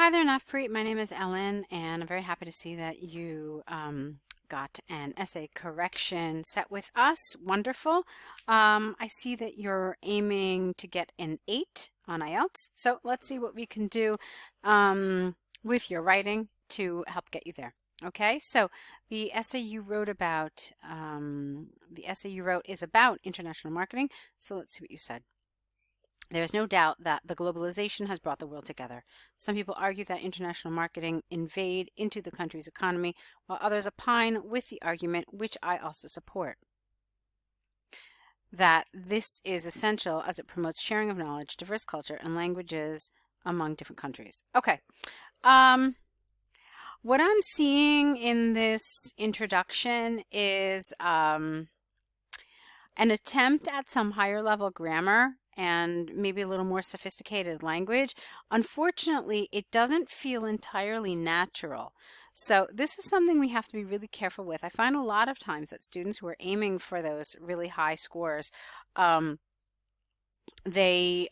Hi there, Navpreet. My name is Ellen, and I'm very happy to see that you got an essay correction set with us. Wonderful. I see that you're aiming to get an 8 on IELTS, so let's see what we can do with your writing to help get you there. Okay, so the essay you wrote is about international marketing, so let's see what you said. There is no doubt that the globalization has brought the world together. Some people argue that international marketing invade into the country's economy, while others opine with the argument, which I also support, that this is essential as it promotes sharing of knowledge, diverse culture, and languages among different countries. Okay. What I'm seeing in this introduction is an attempt at some higher level grammar and maybe a little more sophisticated language. Unfortunately, it doesn't feel entirely natural. So this is something we have to be really careful with. I find a lot of times that students who are aiming for those really high scores, they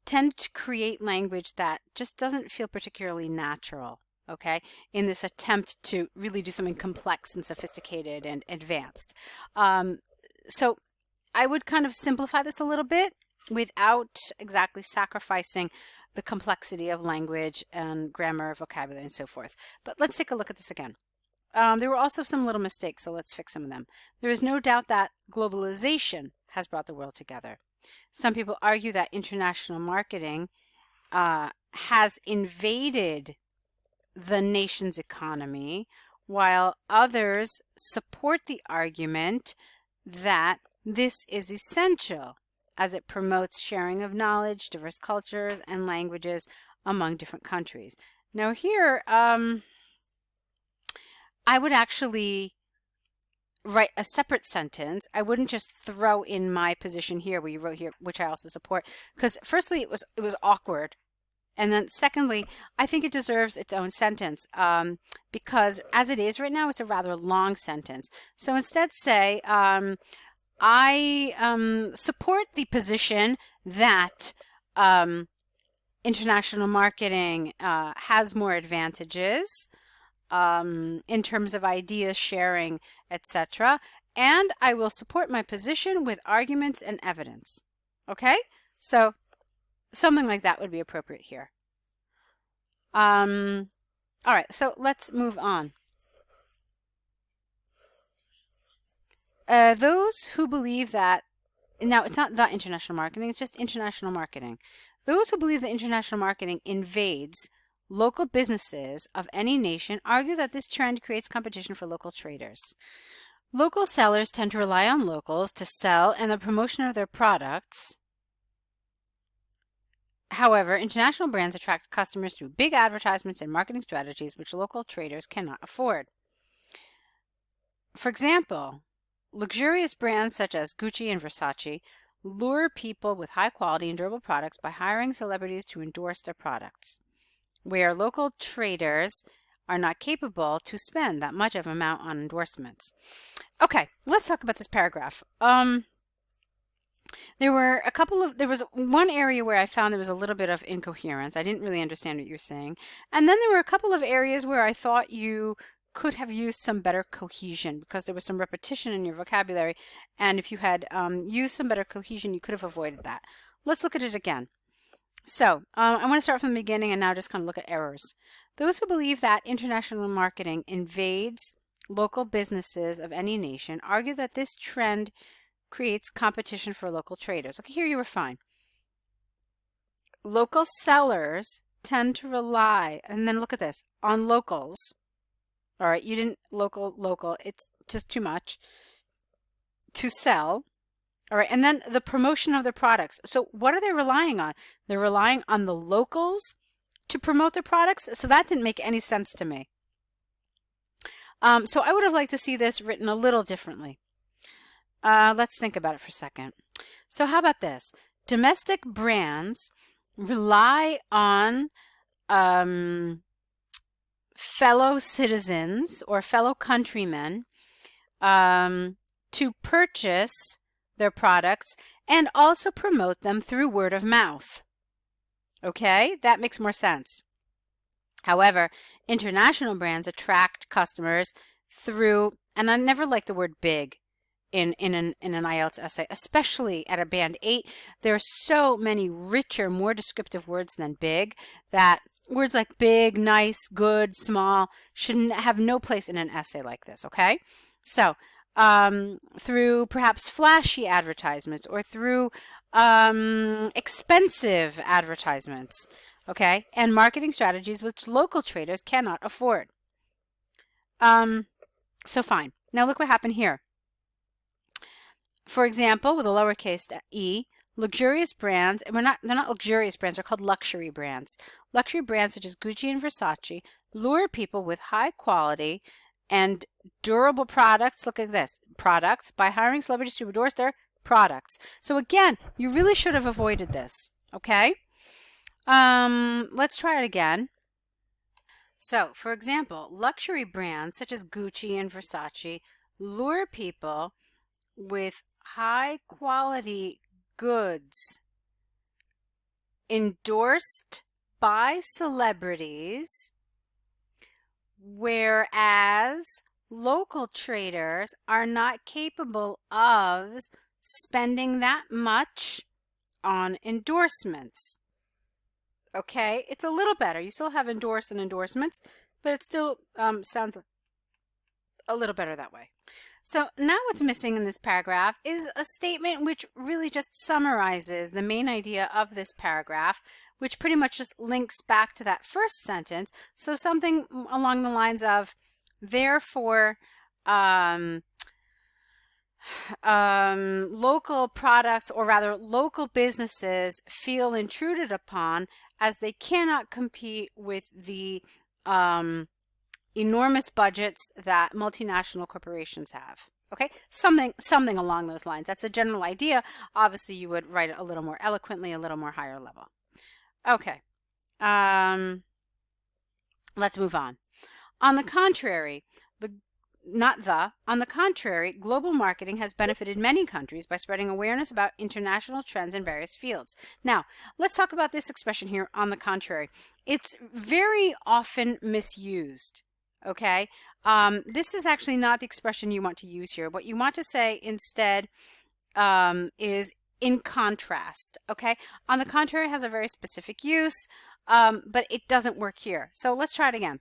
tend to create language that just doesn't feel particularly natural, okay, in this attempt to really do something complex and sophisticated and advanced. So I would kind of simplify this a little bit without exactly sacrificing the complexity of language and grammar, vocabulary, and so forth. But let's take a look at this again. There were also some little mistakes, so let's fix some of them. There is no doubt that globalization has brought the world together. Some people argue that international marketing has invaded the nation's economy, while others support the argument that this is essential as it promotes sharing of knowledge, diverse cultures, and languages among different countries. Now here, I would actually write a separate sentence. I wouldn't just throw in my position here where you wrote here, which I also support, because firstly, it was awkward. And then secondly, I think it deserves its own sentence because as it is right now, it's a rather long sentence. So instead say, I support the position that international marketing has more advantages in terms of ideas sharing, etc. And I will support my position with arguments and evidence. Okay? So something like that would be appropriate here. All right, so let's move on. Those who believe that, now it's not the international marketing, it's just international marketing. Those who believe that international marketing invades local businesses of any nation argue that this trend creates competition for local traders. Local sellers tend to rely on locals to sell and the promotion of their products. However, international brands attract customers through big advertisements and marketing strategies which local traders cannot afford. For example, luxurious brands such as Gucci and Versace lure people with high quality and durable products by hiring celebrities to endorse their products, where local traders are not capable to spend that much of an amount on endorsements. Okay, let's talk about this paragraph. There was one area where I found there was a little bit of incoherence. I didn't really understand what you were saying. And then there were a couple of areas where I thought you could have used some better cohesion because there was some repetition in your vocabulary. And if you had used some better cohesion, you could have avoided that. Let's look at it again. So I want to start from the beginning and now just kind of look at errors. Those who believe that international marketing invades local businesses of any nation argue that this trend creates competition for local traders. Okay, here you were fine. Local sellers tend to rely, and then look at this, on locals. All right, you didn't local, it's just too much to sell. All right, and then the promotion of their products. So what are they relying on? They're relying on the locals to promote their products. So that didn't make any sense to me. So I would have liked to see this written a little differently. Let's think about it for a second. So how about this? Domestic brands rely on fellow citizens or fellow countrymen to purchase their products and also promote them through word of mouth. Okay, that makes more sense. However, international brands attract customers through, and I never like the word big in an IELTS essay, especially at a band 8. There are so many richer, more descriptive words than big that words like big, nice, good, small should have no place in an essay like this, okay? So, through perhaps flashy advertisements or through expensive advertisements, okay, and marketing strategies which local traders cannot afford. So fine. Now look what happened here. For example, with a lowercase e, luxurious brands, and they're not luxurious brands, they're called luxury brands. Luxury brands such as Gucci and Versace lure people with high quality and durable products. Look at this. Products by hiring celebrities to endorse their products. So again, you really should have avoided this. Okay? Let's try it again. So, for example, luxury brands such as Gucci and Versace lure people with high quality goods endorsed by celebrities, whereas local traders are not capable of spending that much on endorsements. Okay, it's a little better. You still have endorse and endorsements, but it still sounds a little better that way. So now what's missing in this paragraph is a statement which really just summarizes the main idea of this paragraph, which pretty much just links back to that first sentence. So something along the lines of, therefore, local products, or rather local businesses, feel intruded upon as they cannot compete with the enormous budgets that multinational corporations have. Okay, something along those lines. That's a general idea. Obviously, you would write it a little more eloquently, a little more higher level. Okay, let's move on. On the contrary, global marketing has benefited many countries by spreading awareness about international trends in various fields. Now, let's talk about this expression here, on the contrary. It's very often misused. Okay, this is actually not the expression you want to use here. What you want to say instead is in contrast. Okay, on the contrary has a very specific use, but it doesn't work here. So let's try it again.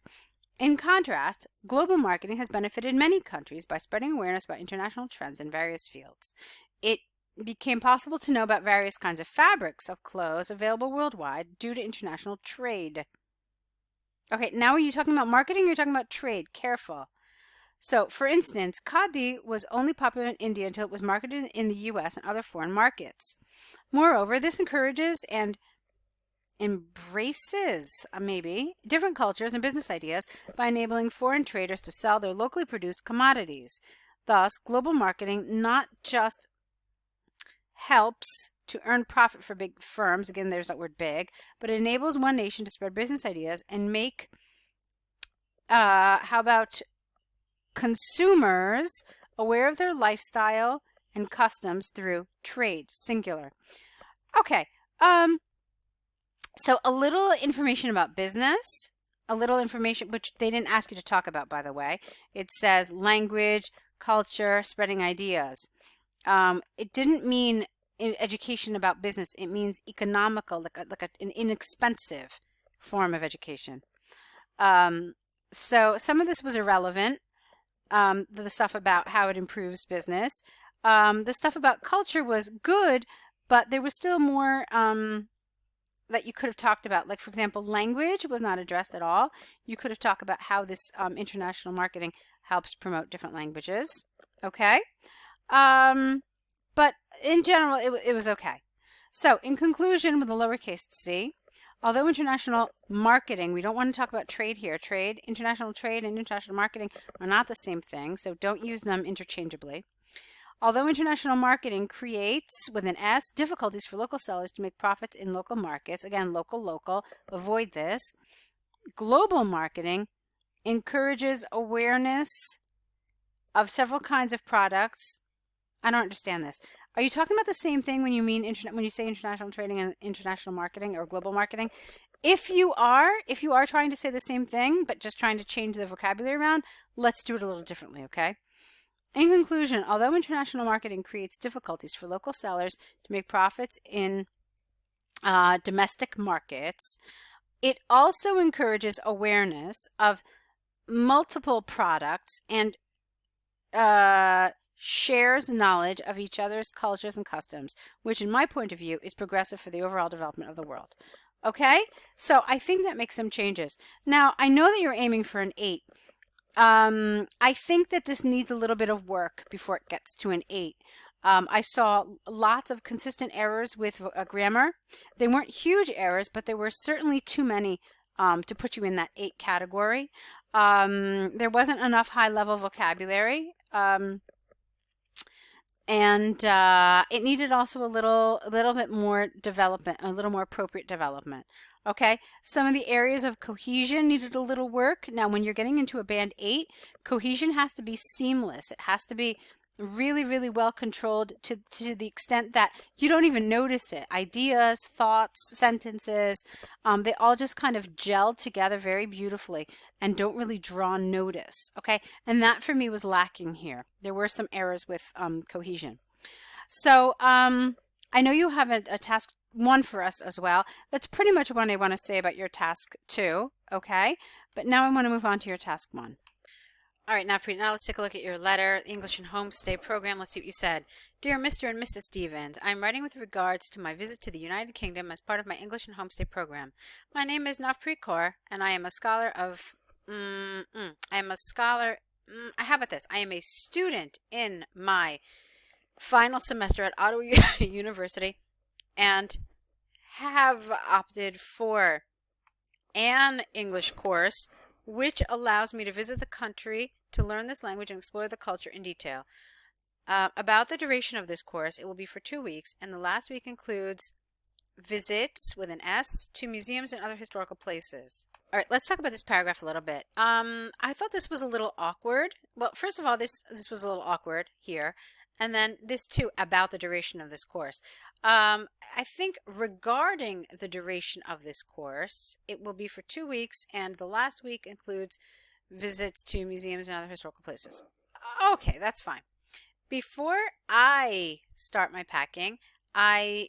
In contrast, global marketing has benefited many countries by spreading awareness about international trends in various fields. It became possible to know about various kinds of fabrics of clothes available worldwide due to international trade. Okay, now are you talking about marketing or are you talking about trade? Careful. So, for instance, khadi was only popular in India until it was marketed in the US and other foreign markets. Moreover, this encourages and embraces, maybe, different cultures and business ideas by enabling foreign traders to sell their locally produced commodities. Thus, global marketing not just helps to earn profit for big firms, again there's that word big, but it enables one nation to spread business ideas and make, how about consumers aware of their lifestyle and customs through trade, singular. Okay, so a little information about business, a little information, which they didn't ask you to talk about, by the way. It says language, culture, spreading ideas. It didn't mean in education about business. It means economical, like an inexpensive form of education. So some of this was irrelevant. The stuff about how it improves business. The stuff about culture was good, but there was still more that you could have talked about. Like, for example, language was not addressed at all. You could have talked about how this international marketing helps promote different languages. Okay? But in general, it was okay. So, in conclusion, with the lowercase c, although international marketing, we don't want to talk about trade here. International trade and international marketing are not the same thing, so don't use them interchangeably. Although international marketing creates, with an S, difficulties for local sellers to make profits in local markets, again, local, avoid this. Global marketing encourages awareness of several kinds of products. I don't understand this. Are you talking about the same thing when you mean when you say international trading and international marketing or global marketing? If you are trying to say the same thing, but just trying to change the vocabulary around, let's do it a little differently, okay? In conclusion, although international marketing creates difficulties for local sellers to make profits in domestic markets, it also encourages awareness of multiple products and shares knowledge of each other's cultures and customs, which in my point of view is progressive for the overall development of the world. Okay, so I think that makes some changes. Now, I know that you're aiming for an 8. I think that this needs a little bit of work before it gets to an 8. I saw lots of consistent errors with grammar. They weren't huge errors, but there were certainly too many to put you in that 8 category. There wasn't enough high-level vocabulary. And it needed also a little bit more development, a little more appropriate development. Okay, some of the areas of cohesion needed a little work. Now, when you're getting into a band 8, cohesion has to be seamless. It has to be really, really well controlled to the extent that you don't even notice it. Ideas, thoughts, sentences, they all just kind of gel together very beautifully and don't really draw notice. Okay, and that for me was lacking here. There were some errors with cohesion. So I know you have a task 1 for us as well. That's pretty much what I want to say about your task 2. Okay, but now I want to move on to your task 1. All right, Navpreet, now let's take a look at your letter, English and Homestay Program. Let's see what you said. Dear Mr. and Mrs. Stevens, I'm writing with regards to my visit to the United Kingdom as part of my English and Homestay Program. My name is Navpreet Kaur, and I am a scholar of, I am a scholar, how about this? I am a student in my final semester at Ottawa University and have opted for an English course which allows me to visit the country to learn this language and explore the culture in detail. About the duration of this course, it will be for 2 weeks, and the last week includes visits with an S to museums and other historical places. All right, let's talk about this paragraph a little bit. I thought this was a little awkward. Well, first of all, this was a little awkward here. And then this too, about the duration of this course. I think regarding the duration of this course, it will be for 2 weeks, and the last week includes visits to museums and other historical places. Okay, that's fine. Before I start my packing, I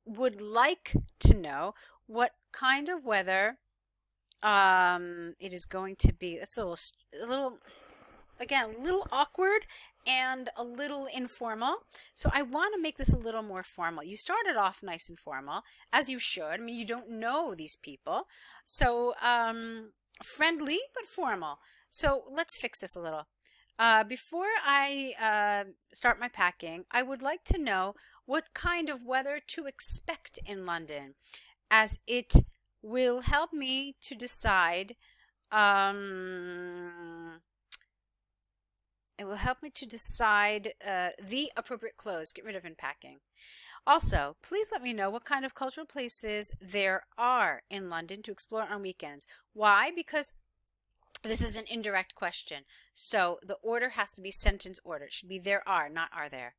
would like to know what kind of weather it is going to be. It's a little again, a little awkward and a little informal. So I want to make this a little more formal. You started off nice and formal, as you should. I mean, you don't know these people. So friendly, but formal. So let's fix this a little. Before I start my packing, I would like to know what kind of weather to expect in London, as it will help me to decide the appropriate clothes. Get rid of in packing. Also, please let me know what kind of cultural places there are in London to explore on weekends. Why? Because this is an indirect question. So the order has to be sentence order. It should be there are, not are there.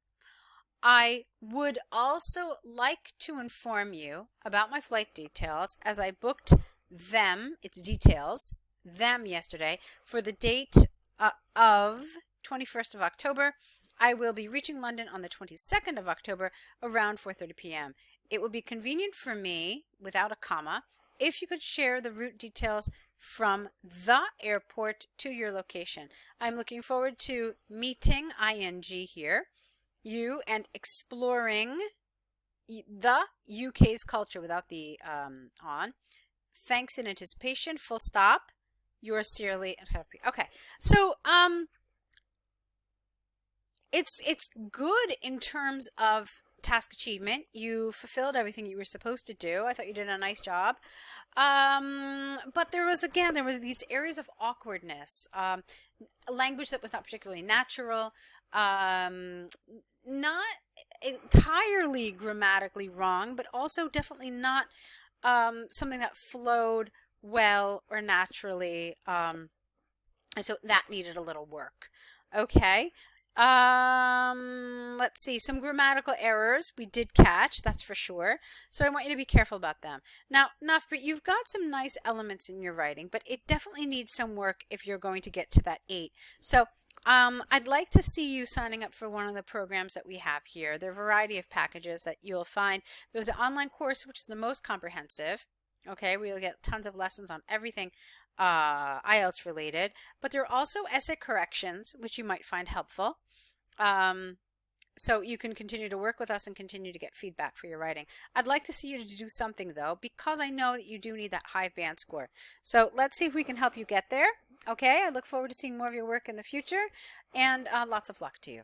I would also like to inform you about my flight details, as I booked them, it's details, them yesterday, for the date of 21st of October. I will be reaching London on the 22nd of October around 4:30 p.m. It will be convenient for me, without a comma, if you could share the route details from the airport to your location. I'm looking forward to meeting ing here, you, and exploring the UK's culture without the on. Thanks in anticipation, full stop. Yours sincerely and happy. Okay, so it's good in terms of task achievement. You fulfilled everything you were supposed to do. I thought you did a nice job. But there was these areas of awkwardness, language that was not particularly natural, not entirely grammatically wrong, but also definitely not something that flowed well or naturally, and so that needed a little work. Okay, Let's see, some grammatical errors we did catch, that's for sure. So I want you to be careful about them. Now, Navpreet, you've got some nice elements in your writing, but it definitely needs some work if you're going to get to that 8. So I'd like to see you signing up for one of the programs that we have here. There are a variety of packages that you'll find. There's an online course, which is the most comprehensive. Okay, where you'll get tons of lessons on everything IELTS related, but there are also essay corrections, which you might find helpful. So you can continue to work with us and continue to get feedback for your writing. I'd like to see you to do something though, because I know that you do need that high band score. So let's see if we can help you get there. Okay, I look forward to seeing more of your work in the future, and lots of luck to you.